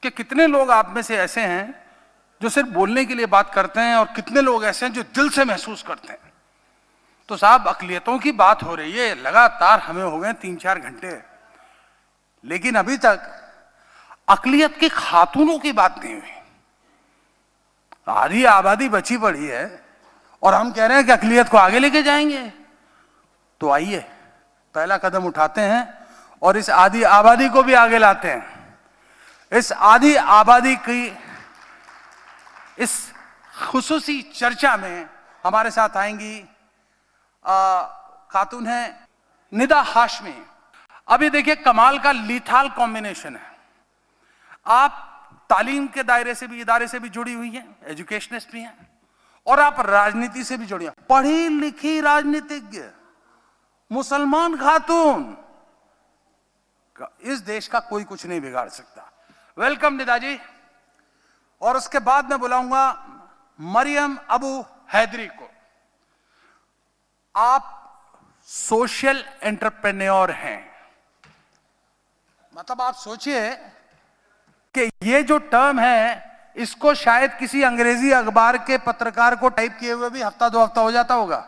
कि कितने लोग आप में से ऐसे हैं जो सिर्फ बोलने के लिए बात करते हैं और कितने लोग ऐसे हैं जो दिल से महसूस करते हैं। तो साहब, अकलियतों की बात हो रही है, लगातार हमें हो गए 3-4 घंटे, लेकिन अभी तक अकलियत के खातूनों की बात नहीं हुई। आधी आबादी बची पड़ी है और हम कह रहे हैं कि अकलियत को आगे लेके जाएंगे। तो आइए पहला कदम उठाते हैं और इस आधी आबादी को भी आगे लाते हैं। इस आधी आबादी की इस खुसूसी चर्चा में हमारे साथ आएंगी खातून है निदा हाशमी। अभी देखिए, कमाल का लीथाल कॉम्बिनेशन है। आप तालीम के दायरे से भी, इदारे से भी जुड़ी हुई हैं, एजुकेशनिस्ट भी हैं, और आप राजनीति से भी जुड़ी हैं। पढ़ी लिखी राजनीतिज्ञ मुसलमान खातून, इस देश का कोई कुछ नहीं बिगाड़ सकता। वेलकम निदा जी। और उसके बाद मैं बुलाऊंगा मरियम अबू हैदरी को। आप सोशल एंटरप्रेन्योर हैं। मतलब आप सोचिए कि ये जो टर्म है, इसको शायद किसी अंग्रेजी अखबार के पत्रकार को टाइप किए हुए भी हफ्ता 2 हफ्ता हो जाता होगा,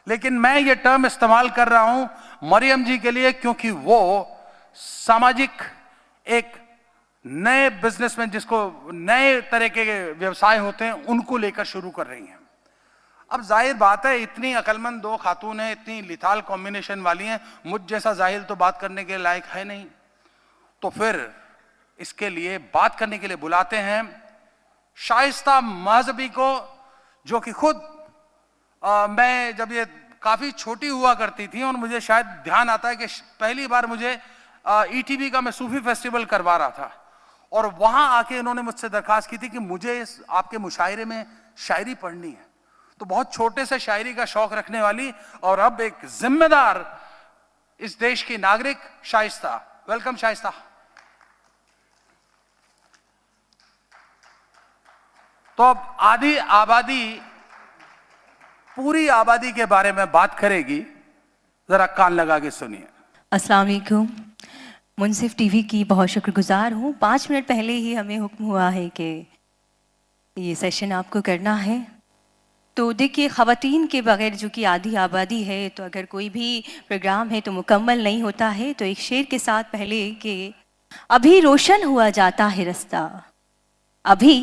लेकिन मैं ये टर्म इस्तेमाल कर रहा हूं मरियम जी के लिए, क्योंकि वो सामाजिक एक नए बिजनेसमैन, जिसको नए तरह के व्यवसाय होते हैं, उनको लेकर शुरू कर रही हैं। अब जाहिर बात है, इतनी अकलमंद 2 खातून हैं, इतनी लिथाल कॉम्बिनेशन वाली हैं, मुझ जैसा जाहिल तो बात करने के लायक है नहीं। तो फिर इसके लिए बात करने के लिए बुलाते हैं शाइस्ता महजबी को, जो कि खुद मैं जब ये काफी छोटी हुआ करती थी और मुझे शायद ध्यान आता है कि पहली बार मुझे ईटीवी का मैं सूफी फेस्टिवल करवा रहा था और वहां आके इन्होंने मुझसे दरखास्त की थी कि मुझे आपके मुशायरे में शायरी पढ़नी है। तो बहुत छोटे से शायरी का शौक रखने वाली और अब एक जिम्मेदार इस देश की नागरिक शाइस्ता। वेलकम शाइस्ता। तो अब आधी आबादी पूरी आबादी के बारे में बात करेगी, जरा कान लगा के सुनिए। अस्सलाम वालेकुम। मुनसिफ टीवी की बहुत शुक्रगुजार हूँ। 5 मिनट पहले ही हमें हुक्म हुआ है कि ये सेशन आपको करना है। तो देखिए, ख़वातीन के बगैर जो कि आधी आबादी है, तो अगर कोई भी प्रोग्राम है तो मुकम्मल नहीं होता है। तो एक शेर के साथ पहले कि अभी रोशन हुआ जाता है रास्ता, अभी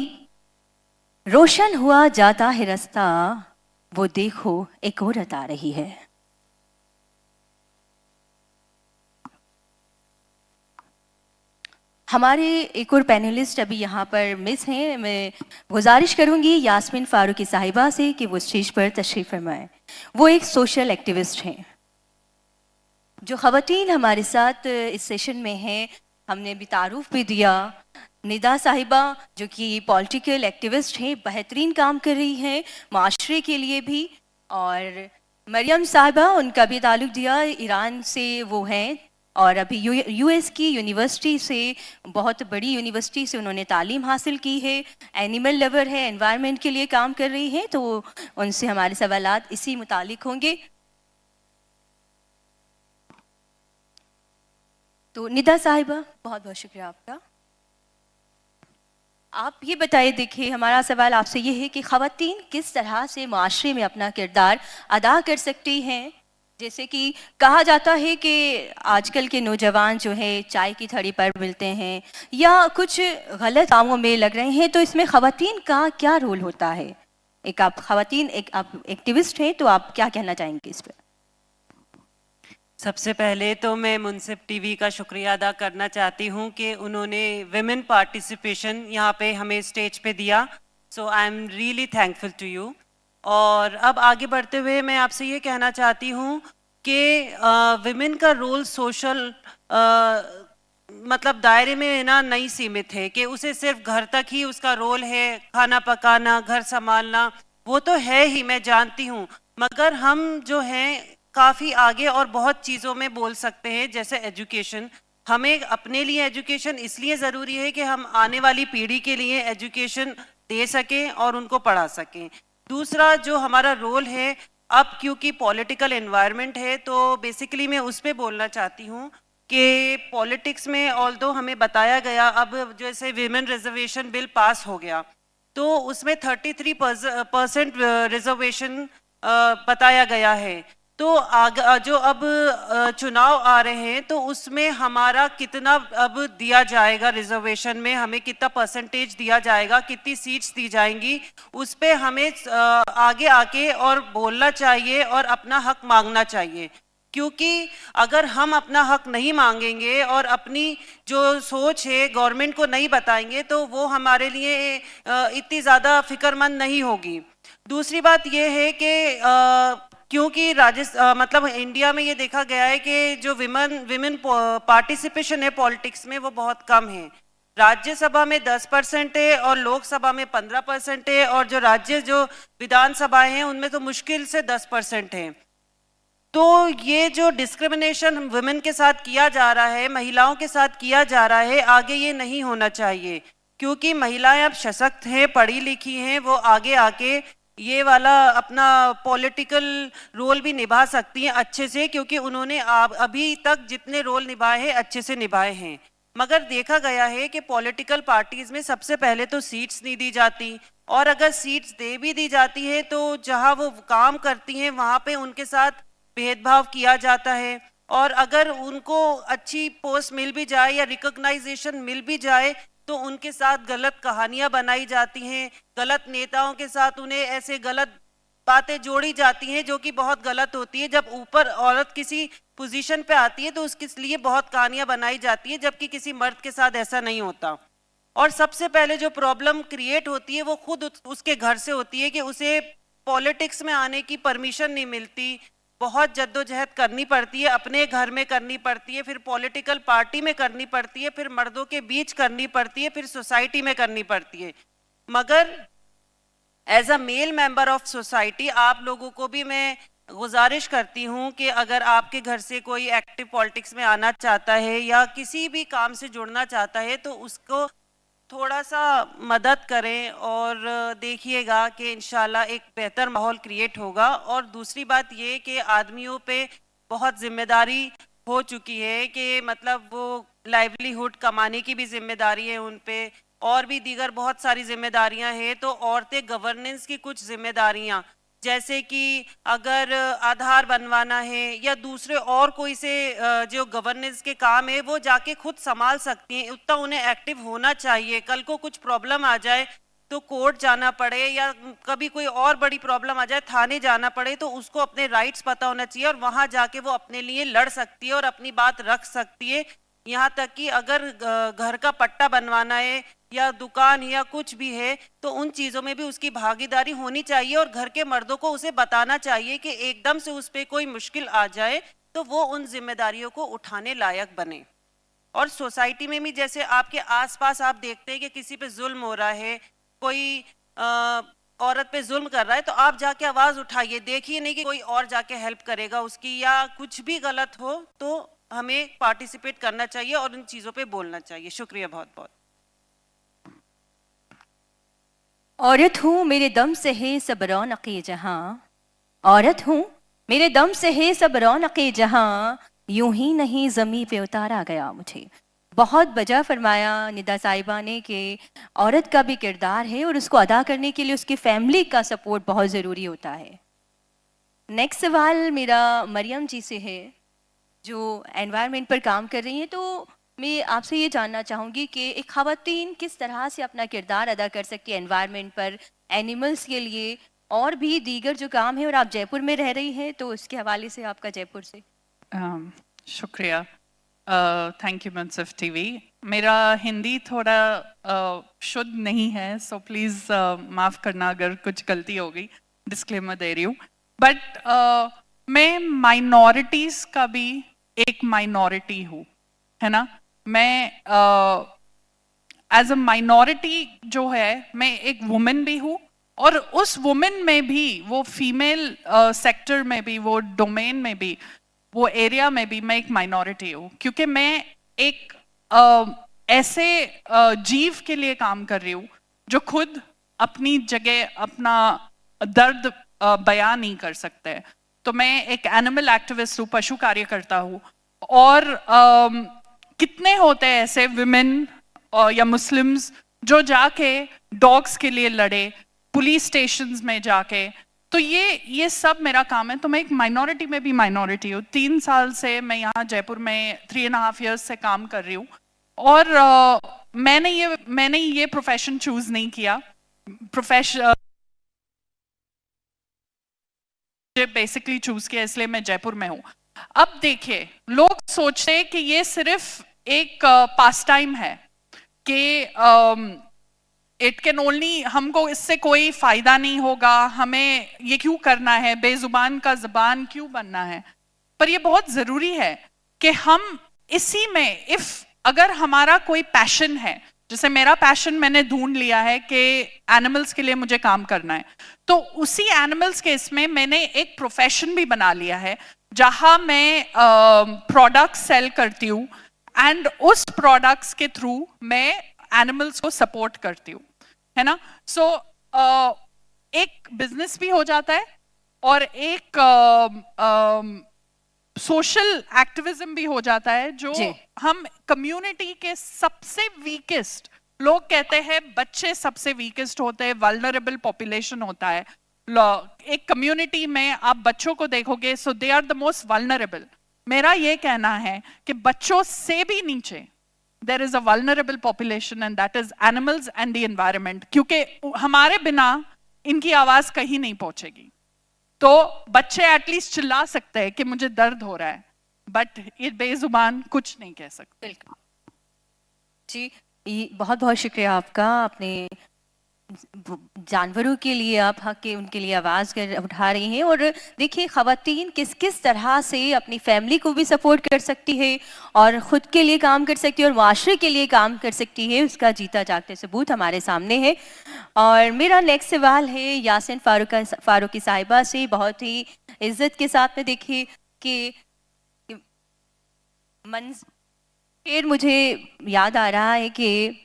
रोशन हुआ जाता है रास्ता, वो देखो एक औरत आ रही है। हमारे एक और पैनलिस्ट अभी यहाँ पर मिस हैं। मैं गुजारिश करूँगी यास्मीन फारूकी साहिबा से कि वो स्टेज पर तशरीफ़ फरमाएं। वो एक सोशल एक्टिविस्ट हैं। जो ख़वातीन हमारे साथ इस सेशन में हैं, हमने भी तारुफ भी दिया। निदा साहिबा जो कि पॉलिटिकल एक्टिविस्ट हैं, बेहतरीन काम कर रही हैं माशरे के लिए भी। और मरियम साहिबा, उनका भी ताल्लुक़ दिया, ईरान से वो हैं और अभी यूएस की यूनिवर्सिटी से, बहुत बड़ी यूनिवर्सिटी से उन्होंने तालीम हासिल की है। एनिमल लवर है, एनवायरनमेंट के लिए काम कर रही हैं। तो उनसे हमारे सवालात इसी मुतालिक होंगे। तो निदा साहिबा, बहुत बहुत शुक्रिया आपका। आप ये बताइए, देखिए हमारा सवाल आपसे ये है कि ख़वातीन किस तरह से माशरे में अपना किरदार अदा कर सकती हैं। जैसे कि कहा जाता है कि आजकल के नौजवान जो है चाय की थड़ी पर मिलते हैं या कुछ गलत कामों में लग रहे हैं, तो इसमें ख़वातीन का क्या रोल होता है? एक आप ख़वातीन, एक आप एक्टिविस्ट हैं, तो आप क्या कहना चाहेंगे इस पर? सबसे पहले तो मैं मुनसिफ टीवी का शुक्रिया अदा करना चाहती हूँ कि उन्होंने विमेन पार्टिसिपेशन यहाँ पे हमें स्टेज पे दिया। So I am really thankful to you. और अब आगे बढ़ते हुए मैं आपसे ये कहना चाहती हूँ कि विमेन का रोल सोशल मतलब दायरे में ना नहीं सीमित है कि उसे सिर्फ घर तक ही उसका रोल है, खाना पकाना, घर संभालना, वो तो है ही, मैं जानती हूँ। मगर हम जो हैं काफ़ी आगे और बहुत चीज़ों में बोल सकते हैं, जैसे एजुकेशन। हमें अपने लिए एजुकेशन इसलिए ज़रूरी है कि हम आने वाली पीढ़ी के लिए एजुकेशन दे सकें और उनको पढ़ा सकें। दूसरा जो हमारा रोल है, अब क्योंकि पॉलिटिकल एनवायरनमेंट है, तो बेसिकली मैं उस पर बोलना चाहती हूँ कि पॉलिटिक्स में ऑल्दो हमें बताया गया, अब जैसे विमेन रिजर्वेशन बिल पास हो गया तो उसमें 33% रिजर्वेशन बताया गया है। तो जो अब चुनाव आ रहे हैं तो उसमें हमारा कितना अब दिया जाएगा, रिजर्वेशन में हमें कितना परसेंटेज दिया जाएगा, कितनी सीट्स दी जाएंगी, उस पे हमें आगे आके और बोलना चाहिए और अपना हक मांगना चाहिए। क्योंकि अगर हम अपना हक नहीं मांगेंगे और अपनी जो सोच है गवर्नमेंट को नहीं बताएंगे तो वो हमारे लिए इतनी ज़्यादा फिक्रमंद नहीं होगी। दूसरी बात ये है कि क्योंकि मतलब इंडिया में ये देखा गया है कि जो विमेन पार्टिसिपेशन है पॉलिटिक्स में वो बहुत कम है। राज्यसभा में 10% है और लोकसभा में 15% है, और जो विधानसभाएं हैं उनमें तो मुश्किल से 10% है। तो ये जो डिस्क्रिमिनेशन वुमेन के साथ किया जा रहा है, महिलाओं के साथ किया जा रहा है, आगे ये नहीं होना चाहिए। क्योंकि महिलाएं अब सशक्त हैं, पढ़ी लिखी हैं, वो आगे आके ये वाला अपना पॉलिटिकल रोल भी निभा सकती हैं अच्छे से, क्योंकि उन्होंने अभी तक जितने रोल निभाए हैं अच्छे से निभाए हैं। मगर देखा गया है कि पॉलिटिकल पार्टीज में सबसे पहले तो सीट्स नहीं दी जाती, और अगर सीट्स दे भी दी जाती है तो जहां वो काम करती हैं वहां पे उनके साथ भेदभाव किया जाता है। और अगर उनको अच्छी पोस्ट मिल भी जाए या रिकॉग्नाइजेशन मिल भी जाए तो उनके साथ गलत कहानियां बनाई जाती हैं, गलत नेताओं के साथ उन्हें ऐसे गलत बातें जोड़ी जाती हैं जो कि बहुत गलत होती है। जब ऊपर औरत किसी पोजीशन पे आती है तो उसके लिए बहुत कहानियां बनाई जाती है, जबकि किसी मर्द के साथ ऐसा नहीं होता। और सबसे पहले जो प्रॉब्लम क्रिएट होती है वो खुद उसके घर से होती है कि उसे पॉलिटिक्स में आने की परमिशन नहीं मिलती, बहुत जद्दोजहद करनी पड़ती है, अपने घर में करनी पड़ती है, फिर पॉलिटिकल पार्टी में करनी पड़ती है, फिर मर्दों के बीच करनी पड़ती है, फिर सोसाइटी में करनी पड़ती है। मगर as a male member of society आप लोगों को भी मैं गुजारिश करती हूँ कि अगर आपके घर से कोई एक्टिव पॉलिटिक्स में आना चाहता है या किसी भी काम से जुड़ना चाहता है तो उसको थोड़ा सा मदद करें और देखिएगा कि इंशाल्लाह एक बेहतर माहौल क्रिएट होगा। और दूसरी बात ये कि आदमियों पे बहुत जिम्मेदारी हो चुकी है कि मतलब वो लाइवलीहुड कमाने की भी जिम्मेदारी है उन पे, और भी दीगर बहुत सारी जिम्मेदारियां हैं। तो औरतें गवर्नेंस की कुछ जिम्मेदारियां, जैसे कि अगर आधार बनवाना है या दूसरे और कोई से जो गवर्नेंस के काम है वो जाके खुद संभाल सकती हैं, उतना उन्हें एक्टिव होना चाहिए। कल को कुछ प्रॉब्लम आ जाए तो कोर्ट जाना पड़े या कभी कोई और बड़ी प्रॉब्लम आ जाए थाने जाना पड़े तो उसको अपने राइट्स पता होना चाहिए और वहां जाके वो अपने लिए लड़ सकती है और अपनी बात रख सकती है। यहाँ तक कि अगर घर का पट्टा बनवाना है या दुकान या कुछ भी है तो उन चीजों में भी उसकी भागीदारी होनी चाहिए और घर के मर्दों को उसे बताना चाहिए कि एकदम से उस पर कोई मुश्किल आ जाए तो वो उन जिम्मेदारियों को उठाने लायक बने। और सोसाइटी में भी जैसे आपके आसपास आप देखते हैं कि किसी पे जुल्म हो रहा है, कोई औरत पे जुल्म कर रहा है, तो आप जाके आवाज उठाइए, देखिए नहीं कि कोई और जाके हेल्प करेगा उसकी, या कुछ भी गलत हो तो हमें पार्टिसिपेट करना चाहिए और इन चीजों पे बोलना चाहिए। शुक्रिया बहुत बहुत। औरत हूँ मेरे दम से है सब रौनक़े जहां, औरत हूँ मेरे दम से है सब रौनक़े जहां, यूं ही नहीं ज़मीं पे उतारा गया मुझे। बहुत वजह फरमाया निदा साहिबा ने कि औरत का भी किरदार है और उसको अदा करने के लिए उसकी फैमिली का सपोर्ट बहुत ज़रूरी होता है। नेक्स्ट सवाल मेरा मरियम जी से है जो एनवायरनमेंट पर काम कर रही हैं। तो मैं आपसे ये जानना चाहूँगी कि एक ख़वातीन किस तरह से अपना किरदार अदा कर सकती है एनवायरनमेंट पर, एनिमल्स के लिए, और भी दीगर जो काम है। और आप जयपुर में रह रही हैं तो उसके हवाले से आपका जयपुर से। शुक्रिया, थैंक यू मुनसिफ टीवी। मेरा हिंदी थोड़ा शुद्ध नहीं है सो प्लीज़ माफ़ करना अगर कुछ गलती हो गई, डिस्क्लेमर दे रही हूँ। बट मैं माइनॉरिटीज़ का भी एक माइनॉरिटी हूँ, है ना। मैं एज अ माइनॉरिटी जो है मैं एक वुमेन भी हूँ और उस वुमेन में भी वो फीमेल सेक्टर में भी वो डोमेन में भी वो एरिया में भी मैं एक माइनॉरिटी हूँ, क्योंकि मैं एक ऐसे जीव के लिए काम कर रही हूँ जो खुद अपनी जगह अपना दर्द बयां नहीं कर सकते। तो मैं एक एनिमल एक्टिविस्ट हूँ, पशु कार्यकर्ता हूँ, और कितने होते हैं ऐसे विमेन या मुस्लिम्स जो जाके डॉग्स के लिए लड़े, पुलिस स्टेशंस में जाके। तो ये सब मेरा काम है। तो मैं एक माइनॉरिटी में भी माइनॉरिटी हूँ। 3 साल से मैं यहाँ जयपुर में 3.5 years से काम कर रही हूँ। और मैंने ये प्रोफेशन चूज नहीं किया। प्रोफेशन बेसिकली चूज किया, इसलिए मैं जयपुर में हूँ। अब देखिए, लोग सोचते हैं कि ये सिर्फ एक पास टाइम है, कि इट कैन ओनली, हमको इससे कोई फायदा नहीं होगा, हमें ये क्यों करना है, बेजुबान का जुबान क्यों बनना है। पर ये बहुत जरूरी है कि हम इसी में, अगर हमारा कोई पैशन है, जैसे मेरा पैशन मैंने ढूंढ लिया है कि एनिमल्स के लिए मुझे काम करना है, तो उसी एनिमल्स के इसमें मैंने एक प्रोफेशन भी बना लिया है, जहां मैं प्रोडक्ट्स सेल करती हूँ एंड उस प्रोडक्ट्स के थ्रू मैं एनिमल्स को सपोर्ट करती हूँ, है ना। सो एक बिजनेस भी हो जाता है और एक सोशल एक्टिविज्म भी हो जाता है, जो हम कम्युनिटी के सबसे वीकेस्ट, लोग कहते हैं बच्चे सबसे वीकेस्ट होते हैं, वल्नरेबल पॉपुलेशन होता है एक कम्युनिटी में। आप बच्चों को देखोगे, so they are the most vulnerable. मेरा ये कहना है कि बच्चों से भी नीचे there is a vulnerable population and that is animals and the environment, क्योंकि हमारे बिना इनकी आवाज कहीं नहीं पहुंचेगी। तो बच्चे एटलीस्ट चिल्ला सकते हैं कि मुझे दर्द हो रहा है, बट ये बेजुबान कुछ नहीं कह सकते। जी, बहुत बहुत शुक्रिया आपका। अपने जानवरों के लिए आप हक के उनके लिए आवाज़ उठा रही हैं। और देखिए, ख़वातीन किस किस तरह से अपनी फैमिली को भी सपोर्ट कर सकती है और ख़ुद के लिए काम कर सकती है और माशरे के लिए काम कर सकती है, उसका जीता जागता सबूत हमारे सामने है। और मेरा नेक्स्ट सवाल है यास्मीन फ़ारूकी साहिबा से। बहुत ही इज़्ज़त के साथ में देखिए कि फिर मुझे याद आ रहा है कि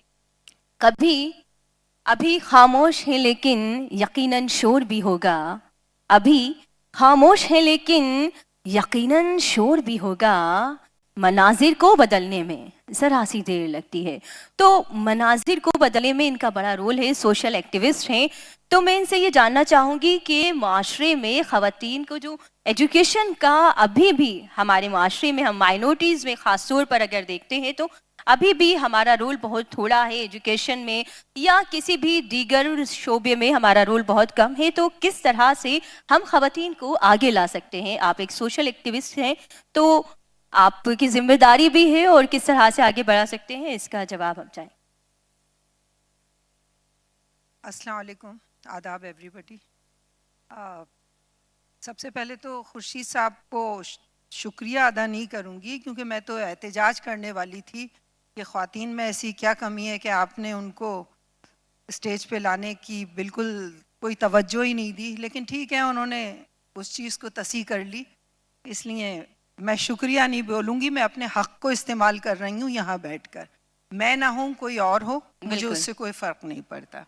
अभी खामोश है लेकिन यकीनन शोर भी होगा, अभी खामोश है लेकिन यकीनन शोर भी होगा, मनाजिर को बदलने में ज़रा सी देर लगती है। तो मनाजिर को बदलने में इनका बड़ा रोल है, सोशल एक्टिविस्ट हैं। तो मैं इनसे ये जानना चाहूँगी कि माशरे में ख़वातीन को जो एजुकेशन का अभी भी हमारे माशरे में, हम माइनॉरिटीज़ में ख़ास तौर पर अगर देखते हैं तो अभी भी हमारा रोल बहुत थोड़ा है एजुकेशन में, या किसी भी दीगर शोबे में हमारा रोल बहुत कम है। तो किस तरह से हम ख़वातीन को आगे ला सकते हैं? आप एक सोशल एक्टिविस्ट हैं, तो आपकी जिम्मेदारी भी है, और किस तरह से आगे बढ़ा सकते हैं, इसका जवाब हम चाहें। अस्सलाम वालेकुम, आदाब एवरीबॉडी। सबसे पहले तो खुर्शीद साहब को शुक्रिया अदा नहीं करूँगी, क्योंकि मैं तो एहतजाज करने वाली थी कि ख़वातीन में ऐसी क्या कमी है कि आपने उनको स्टेज पे लाने की बिल्कुल कोई तवज्जो ही नहीं दी। लेकिन ठीक है, उन्होंने उस चीज़ को तसी कर ली, इसलिए मैं शुक्रिया नहीं बोलूँगी, मैं अपने हक़ को इस्तेमाल कर रही हूँ यहाँ बैठकर। मैं ना हूँ, कोई और हो, मुझे उससे कोई फ़र्क नहीं पड़ता।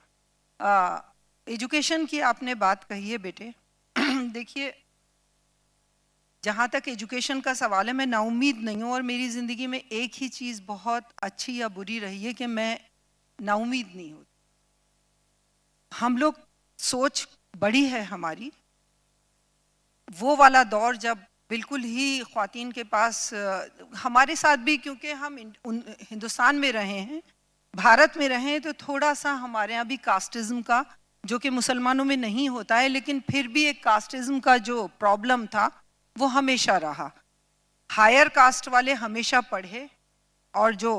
एजुकेशन की आपने बात कही है बेटे। देखिए, जहाँ तक एजुकेशन का सवाल है, मैं नाउम्मीद नहीं हूँ, और मेरी ज़िंदगी में एक ही चीज़ बहुत अच्छी या बुरी रही है कि मैं नाउम्मीद नहीं हूँ। हम लोग, सोच बड़ी है हमारी। वो वाला दौर जब बिल्कुल ही ख़वातीन के पास, हमारे साथ भी, क्योंकि हम हिंदुस्तान में रहे हैं, भारत में रहे हैं, तो थोड़ा सा हमारे यहाँ भी कास्टिज़म का, जो कि मुसलमानों में नहीं होता है, लेकिन फिर भी एक कास्टिज़म का जो प्रॉब्लम था वो हमेशा रहा। हायर कास्ट वाले हमेशा पढ़े, और जो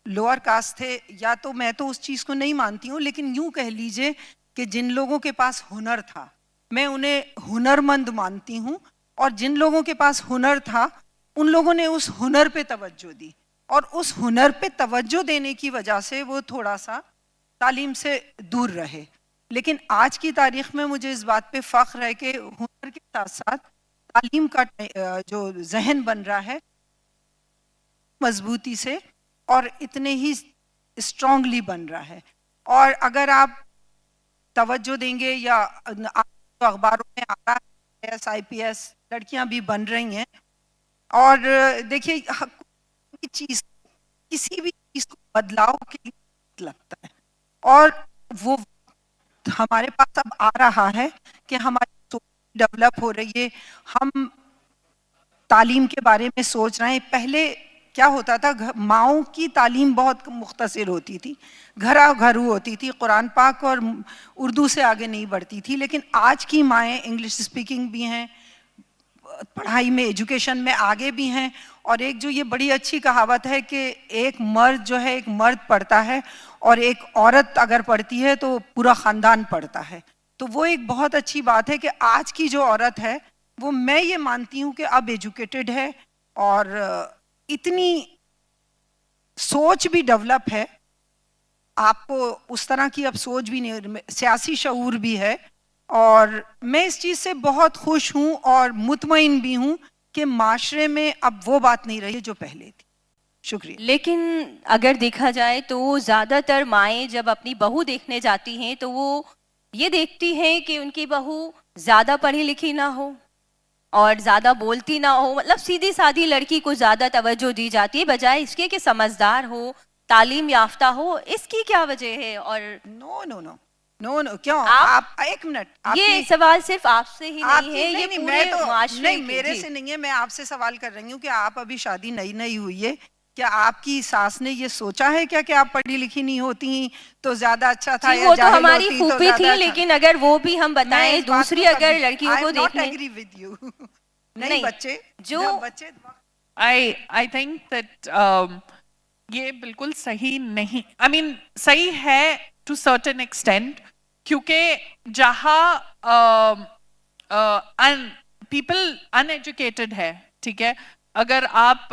लोअर कास्ट थे, या तो मैं तो उस चीज़ को नहीं मानती हूँ, लेकिन यूँ कह लीजिए कि जिन लोगों के पास हुनर था, मैं उन्हें हुनरमंद मानती हूँ, और जिन लोगों के पास हुनर था उन लोगों ने उस हुनर पे तवज्जो दी, और उस हुनर पे तवज्जो देने की वजह से वो थोड़ा सा तालीम से दूर रहे। लेकिन आज की तारीख में मुझे इस बात पे फ़ख्र है कि हुनर के साथ साथ तालीम का जो जहन बन रहा है मजबूती से और इतने ही स्ट्रांगली बन रहा है। और अगर आप तवज्जो देंगे, या अखबारों में आ रहा है IAS IPS लड़कियां भी बन रही हैं, और देखिए कोई चीज, किसी भी चीज को बदलाव के लिए वक्त लगता है, और वो हमारे पास अब आ रहा है कि हमारी सोच डेवलप हो रही है, हम तालीम के बारे में सोच रहे हैं। पहले क्या होता था, माओं की तालीम बहुत मुख्तसर होती थी, घरा घरू होती थी, कुरान पाक और उर्दू से आगे नहीं बढ़ती थी। लेकिन आज की माएँ इंग्लिश स्पीकिंग भी हैं, पढ़ाई में, एजुकेशन में आगे भी हैं। और एक जो ये बड़ी अच्छी कहावत है कि एक मर्द जो है, एक मर्द पढ़ता है और एक औरत अगर पढ़ती है तो पूरा ख़ानदान पढ़ता है। तो वो एक बहुत अच्छी बात है कि आज की जो औरत है वो, मैं ये मानती हूँ कि अब एजुकेटेड है और इतनी सोच भी डेवलप है, आपको उस तरह की अब सोच भी नहीं, सियासी शऊर भी है। और मैं इस चीज़ से बहुत खुश हूँ और मुतमईन भी हूँ कि माशरे में अब वो बात नहीं रही जो पहले थी। शुक्रिया। लेकिन अगर देखा जाए तो ज़्यादातर माएँ जब अपनी बहू देखने जाती हैं तो वो ये देखती हैं कि उनकी बहू ज़्यादा पढ़ी लिखी ना हो और ज़्यादा बोलती ना हो, मतलब सीधी सादी लड़की को ज़्यादा तवज्जो दी जाती है, बजाय इसके कि समझदार हो, तालीम याफ्ता हो। इसकी क्या वजह है? और no no no no no, क्यों आप एक मिनट, ये सवाल सिर्फ आपसे ही नहीं है, ये नहीं, पूरे मैं तो मुआशरे नहीं, की। मेरे जी। से नहीं है, मैं आपसे सवाल कर रही हूँ कि आप अभी शादी नई नई हुई है, क्या आपकी सास ने ये सोचा है क्या कि आप पढ़ी लिखी नहीं होती तो ज्यादा अच्छा था, जी, या वो तो जाहिल हमारी होती तो फूफी ज्यादा थी, अच्छा? लेकिन अगर वो भी हम मैं बताएं इस बात दूसरी को अगर कभी- लड़कियों I को am not देखने, agree with you. नहीं नहीं, बच्चे, जो जब बच्चे I think that ये बिल्कुल सही नहीं, I mean सही है to certain extent, क्योंकि जहाँ people uneducated है, ठीक है। अगर आप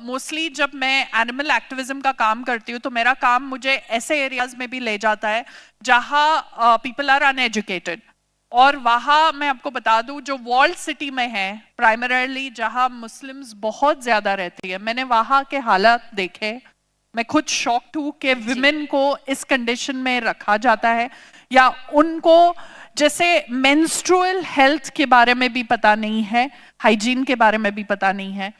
मोस्टली जब मैं एनिमल एक्टिविज्म का काम करती हूँ तो मेरा काम मुझे ऐसे एरियाज में भी ले जाता है जहाँ पीपल आर अनएजुकेटेड। और वहाँ मैं आपको बता दूं, जो वॉल्ड सिटी में है प्राइमरली, जहाँ मुस्लिम्स बहुत ज्यादा रहती है, मैंने वहाँ के हालात देखे। मैं खुद शॉक्ड हूँ कि विमेन को इस कंडीशन में रखा जाता है, या उनको जैसे मेंस्ट्रुअल हेल्थ के बारे में भी पता नहीं है, हाइजीन के बारे में भी पता नहीं है।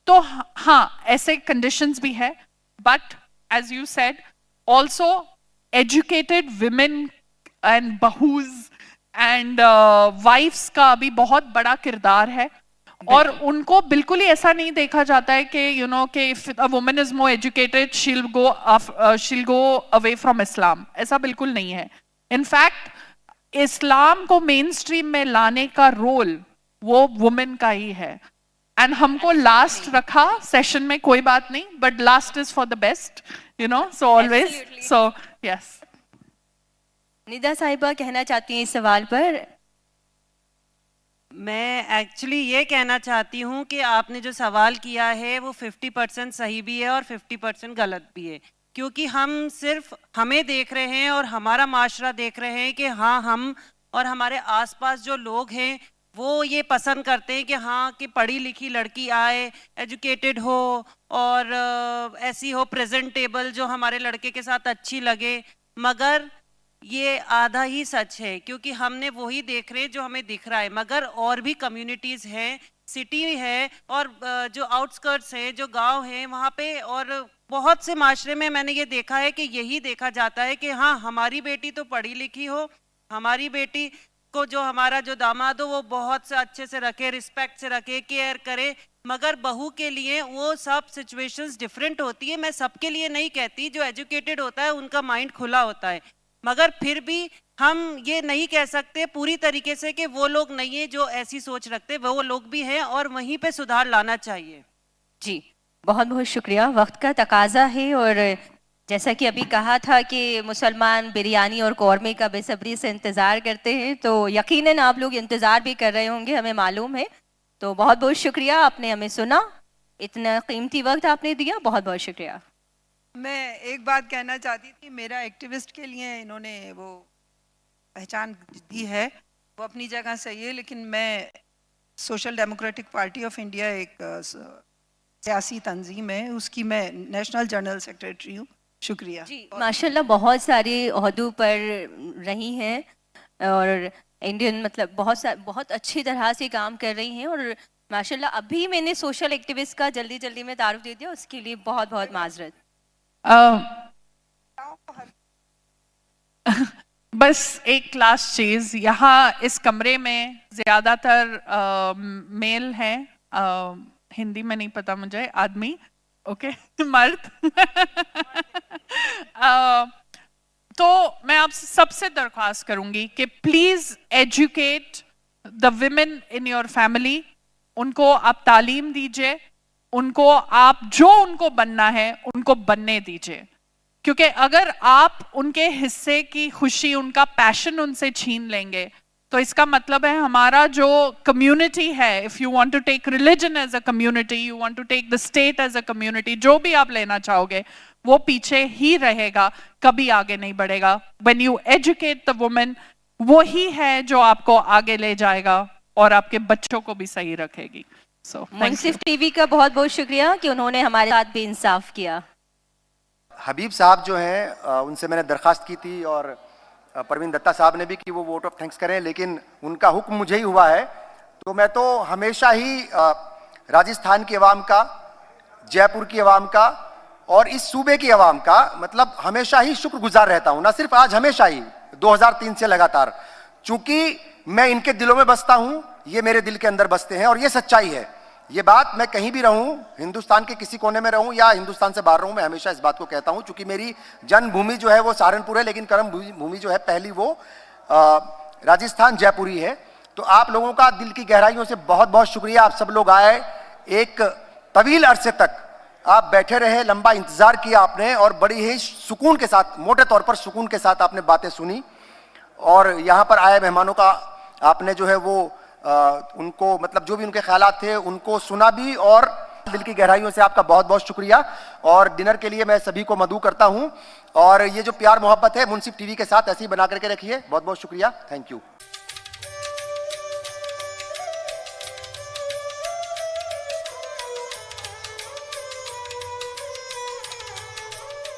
तो हाँ, ऐसे कंडीशंस भी है, but as you said also educated women and बहूज एंड वाइफ्स का भी बहुत बड़ा किरदार है। और उनको बिल्कुल ही ऐसा नहीं देखा जाता है कि यू नो कि if a woman is more educated शील गो अवे फ्रॉम इस्लाम, ऐसा बिल्कुल नहीं है। इनफैक्ट इस्लाम को मेन स्ट्रीम में लाने का रोल वो वुमेन का ही है। एंड हमको लास्ट रखा सेशन में, कोई बात नहीं, but last is for the best, you know, so always, so yes. Nida साहिबा कहना चाहती हैं इस सवाल पर? मैं एक्चुअली ये कहना चाहती हूँ कि आपने जो सवाल किया है वो 50% सही भी है और 50% गलत भी है, क्योंकि हम सिर्फ हमें देख रहे हैं और हमारा माशरा देख रहे हैं कि हाँ, हम और हमारे आसपास जो लोग हैं वो ये पसंद करते हैं कि हाँ, कि पढ़ी लिखी लड़की आए, एजुकेटेड हो और ऐसी हो प्रेजेंटेबल, जो हमारे लड़के के साथ अच्छी लगे। मगर ये आधा ही सच है, क्योंकि हमने वही देख रहे हैं जो हमें दिख रहा है, मगर और भी कम्युनिटीज़ हैं, सिटी है और जो आउटस्कर्ट्स हैं, जो गांव हैं, वहाँ पे और बहुत से माशरे में मैंने ये देखा है कि यही देखा जाता है कि हाँ, हमारी बेटी तो पढ़ी लिखी हो, हमारी बेटी को जो हमारा जो दामाद हो वो बहुत से अच्छे से रखे, रिस्पेक्ट से रखे, केयर करे। मगर बहू के लिए वो सब सिचुएशंस डिफरेंट होती है। मैं सबके लिए नहीं कहती, जो एजुकेटेड होता है उनका माइंड खुला होता है, मगर फिर भी हम ये नहीं कह सकते पूरी तरीके से कि वो लोग नहीं है जो ऐसी सोच रखते, वो लोग भी हैं और वहीं पे सुधार लाना चाहिए। जी, बहुत बहुत शुक्रिया। वक्त का तकाजा है और जैसा कि अभी कहा था कि मुसलमान बिरयानी और कौरमे का बेसब्री से इंतज़ार करते हैं, तो यकीनन आप लोग इंतज़ार भी कर रहे होंगे, हमें मालूम है। तो बहुत बहुत शुक्रिया, आपने हमें सुना, इतना कीमती वक्त आपने दिया, बहुत बहुत शुक्रिया। मैं एक बात कहना चाहती थी, मेरा एक्टिविस्ट के लिए इन्होंने वो पहचान दी है, वो अपनी जगह सही है, लेकिन मैं social democratic party of India एक सियासी तंजीम है, उसकी मैं नेशनल जनरल सेक्रेटरी हूँ। शुक्रिया जी, माशाल्लाह बहुत सारे ओहदों पर रही हैं और इंडियन मतलब बहुत अच्छी तरह से काम कर रही हैं। और माशाल्लाह अभी मैंने सोशल एक्टिविस्ट का जल्दी जल्दी में तारुफ दे दिया, उसके लिए बहुत बहुत माजरत। बस एक लास्ट चीज, यहाँ इस कमरे में ज्यादातर मेल हैं, हिंदी में नहीं पता मुझे, आदमी, ओके, मर्द। तो मैं आपसे सबसे दरख्वास्त करूंगी कि please educate the women in your family, उनको आप तालीम दीजिए, उनको आप जो उनको बनना है उनको बनने दीजिए, क्योंकि अगर आप उनके हिस्से की खुशी, उनका पैशन उनसे छीन लेंगे तो इसका मतलब है हमारा जो कम्युनिटी है, if you want to take religion as a community, you want to take the state as a community, जो भी आप लेना चाहोगे वो पीछे ही रहेगा, कभी आगे नहीं बढ़ेगा। When you educate the women, वो ही है जो आपको आगे ले जाएगा और आपके बच्चों को भी सही रखेगी। सो मुंसिफ टीवी का बहुत बहुत शुक्रिया कि उन्होंने हमारे साथ बेइंसाफ किया। हबीब साहब जो हैं उनसे मैंने दरख्वास्त की थी और परवीन दत्ता साहब ने भी कि वो वोट ऑफ थैंक्स करें, लेकिन उनका हुक्म मुझे ही हुआ है। तो मैं तो हमेशा ही राजस्थान की आवाम का, जयपुर की आवाम का और इस सूबे की आवाम का मतलब हमेशा ही शुक्रगुजार रहता हूं, ना सिर्फ आज, हमेशा ही 2003 से लगातार, चूंकि मैं इनके दिलों में बसता हूं, ये मेरे दिल के अंदर बसते हैं और ये सच्चाई है। ये बात मैं कहीं भी रहूं, हिंदुस्तान के किसी कोने में रहूं या हिंदुस्तान से बाहर रहूं, मैं हमेशा इस बात को कहता हूं, चूंकि मेरी जन्मभूमि जो है वो सहारनपुर है, लेकिन कर्म भूमि जो है पहली वो राजस्थान जयपुरी है। तो आप लोगों का दिल की गहराइयों से बहुत बहुत शुक्रिया। आप सब लोग आए, एक तवील अरसे तक आप बैठे रहे, लंबा इंतजार किया आपने और बड़ी ही सुकून के साथ, मोटे तौर पर सुकून के साथ आपने बातें सुनी और यहाँ पर आए मेहमानों का आपने जो है वो उनको मतलब जो भी उनके ख्यालात थे उनको सुना भी, और दिल की गहराइयों से आपका बहुत बहुत शुक्रिया। और डिनर के लिए मैं सभी को मदऊ करता हूं और ये जो प्यार मोहब्बत है मुंसिफ टीवी के साथ ऐसे ही बना करके रखिए। बहुत बहुत शुक्रिया, थैंक यू।